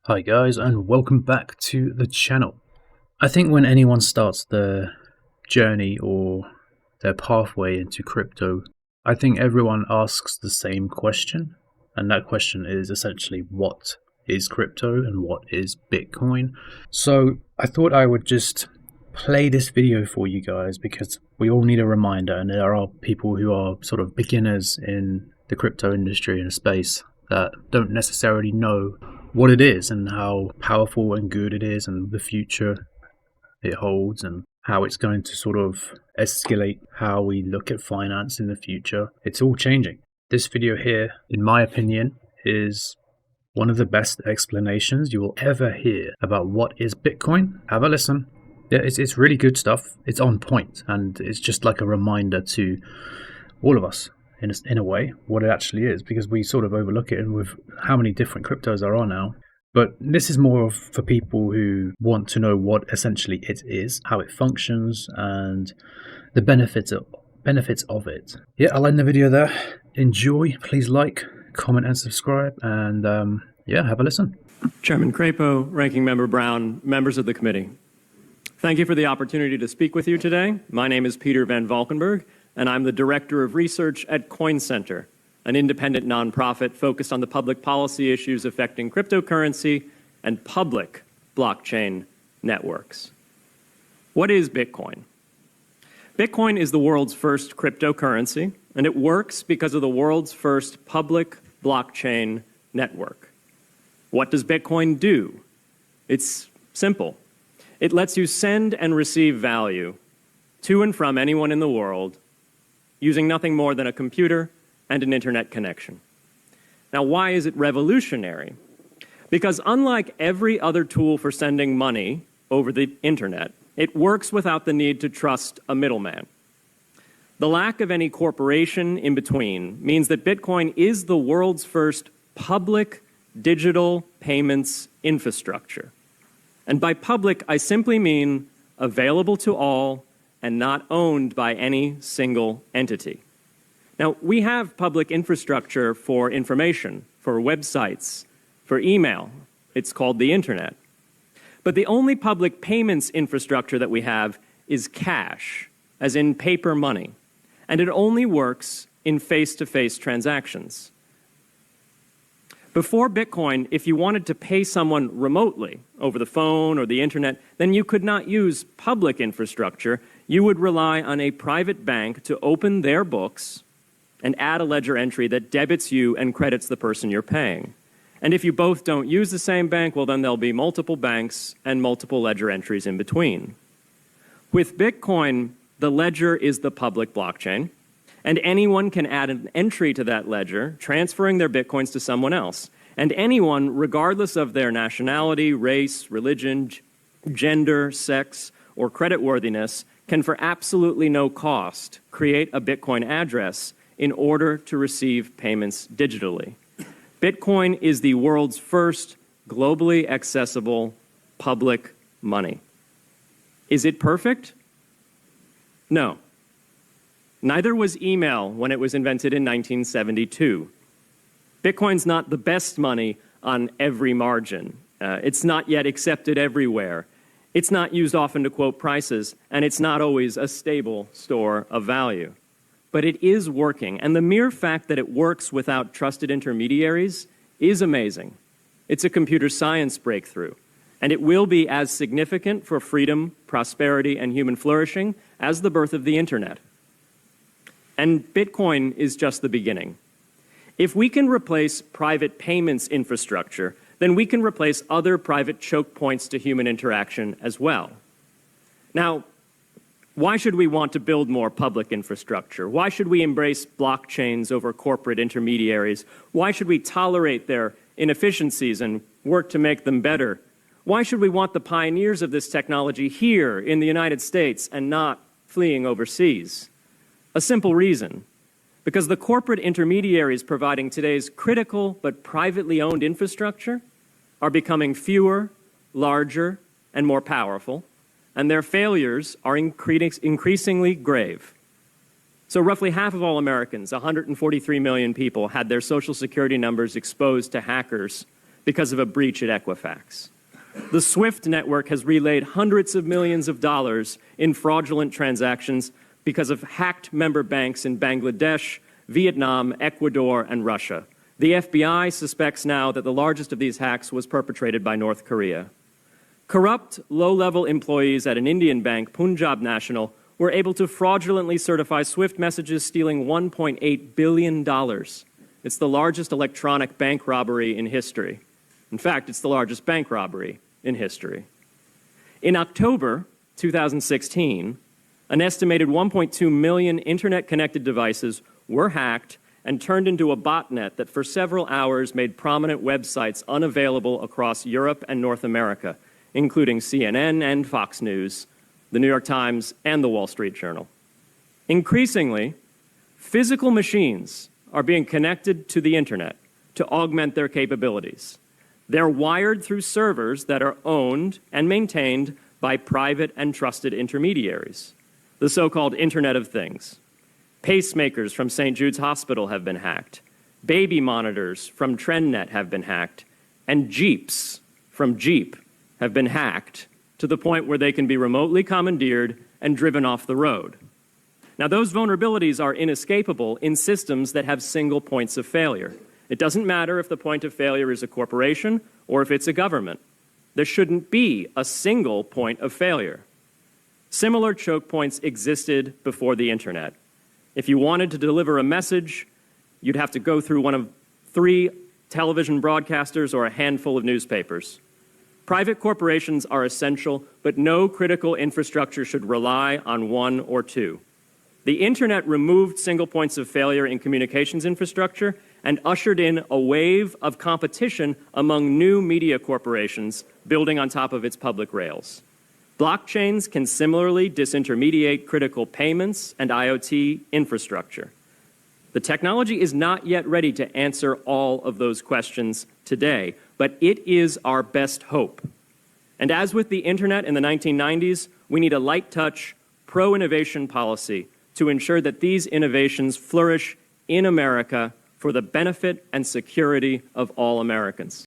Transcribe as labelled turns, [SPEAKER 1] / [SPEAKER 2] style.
[SPEAKER 1] Hi guys, and welcome back to the channel. I think when anyone starts their journey or their pathway into crypto, I think everyone asks the same question, and that question is essentially what is crypto and what is Bitcoin. So I thought I would just play this video for you guys because we all need a reminder, and there are people who are sort of beginners in the crypto industry and space that don't necessarily know what it is and how powerful and good it is and the future it holds and how it's going to sort of escalate how we look at finance in the future. It's all changing. This video here, in my opinion, is one of the best explanations you will ever hear about what is Bitcoin. Have a listen. Yeah, it's really good stuff. It's on point, and it's just like a reminder to all of us in a way what it actually is, because we sort of overlook it and with how many different cryptos there are now. But this is more for people who want to know what essentially it is, how it functions, and the benefits of it. Yeah, I'll end the video there. Enjoy. Please like, comment, and subscribe. And yeah, have a listen.
[SPEAKER 2] Chairman Crapo, Ranking Member Brown, members of the committee. Thank you for the opportunity to speak with you today. My name is Peter Van Valkenburgh, and I'm the Director of Research at Coin Center, an independent nonprofit focused on the public policy issues affecting cryptocurrency and public blockchain networks. What is Bitcoin? Bitcoin is the world's first cryptocurrency, and it works because of the world's first public blockchain network. What does Bitcoin do? It's simple. It lets you send and receive value to and from anyone in the world using nothing more than a computer and an internet connection. Now, why is it revolutionary? Because unlike every other tool for sending money over the internet, it works without the need to trust a middleman. The lack of any corporation in between means that Bitcoin is the world's first public digital payments infrastructure. And by public, I simply mean available to all and not owned by any single entity. Now, we have public infrastructure for information, for websites, for email. It's called the internet. But the only public payments infrastructure that we have is cash, as in paper money. And it only works in face-to-face transactions. Before Bitcoin, if you wanted to pay someone remotely over the phone or the internet, then you could not use public infrastructure. You would rely on a private bank to open their books and add a ledger entry that debits you and credits the person you're paying. And if you both don't use the same bank, well, then there'll be multiple banks and multiple ledger entries in between. With Bitcoin, the ledger is the public blockchain, and anyone can add an entry to that ledger, transferring their Bitcoins to someone else. And anyone, regardless of their nationality, race, religion, gender, sex, or creditworthiness, can for absolutely no cost create a Bitcoin address in order to receive payments digitally. Bitcoin is the world's first globally accessible public money. Is it perfect? No. Neither was email when it was invented in 1972. Bitcoin's not the best money on every margin. It's not yet accepted everywhere. It's not used often to quote prices, and it's not always a stable store of value. But it is working, and the mere fact that it works without trusted intermediaries is amazing. It's a computer science breakthrough, and it will be as significant for freedom, prosperity, and human flourishing as the birth of the internet. And Bitcoin is just the beginning. If we can replace private payments infrastructure, then we can replace other private choke points to human interaction as well. Now, why should we want to build more public infrastructure? Why should we embrace blockchains over corporate intermediaries? Why should we tolerate their inefficiencies and work to make them better? Why should we want the pioneers of this technology here in the United States and not fleeing overseas? A simple reason. Because the corporate intermediaries providing today's critical but privately owned infrastructure are becoming fewer, larger, and more powerful, and their failures are increasingly grave. So roughly half of all Americans, 143 million people, had their Social Security numbers exposed to hackers because of a breach at Equifax. The SWIFT network has relayed hundreds of millions of dollars in fraudulent transactions because of hacked member banks in Bangladesh, Vietnam, Ecuador, and Russia. The FBI suspects now that the largest of these hacks was perpetrated by North Korea. Corrupt, low-level employees at an Indian bank, Punjab National, were able to fraudulently certify SWIFT messages stealing $1.8 billion. It's the largest electronic bank robbery in history. In fact, it's the largest bank robbery in history. In October 2016, an estimated 1.2 million internet-connected devices were hacked and turned into a botnet that for several hours made prominent websites unavailable across Europe and North America, including CNN and Fox News, the New York Times, and the Wall Street Journal. Increasingly, physical machines are being connected to the internet to augment their capabilities. They're wired through servers that are owned and maintained by private and trusted intermediaries, the so-called Internet of Things. Pacemakers from St. Jude's Hospital have been hacked. Baby monitors from TrendNet have been hacked. And Jeeps from Jeep have been hacked to the point where they can be remotely commandeered and driven off the road. Now, those vulnerabilities are inescapable in systems that have single points of failure. It doesn't matter if the point of failure is a corporation or if it's a government. There shouldn't be a single point of failure. Similar choke points existed before the internet. If you wanted to deliver a message, you'd have to go through one of 3 television broadcasters or a handful of newspapers. Private corporations are essential, but no critical infrastructure should rely on 1 or 2. The internet removed single points of failure in communications infrastructure and ushered in a wave of competition among new media corporations building on top of its public rails. Blockchains can similarly disintermediate critical payments and IoT infrastructure. The technology is not yet ready to answer all of those questions today, but it is our best hope. And as with the internet in the 1990s, we need a light-touch, pro-innovation policy to ensure that these innovations flourish in America for the benefit and security of all Americans.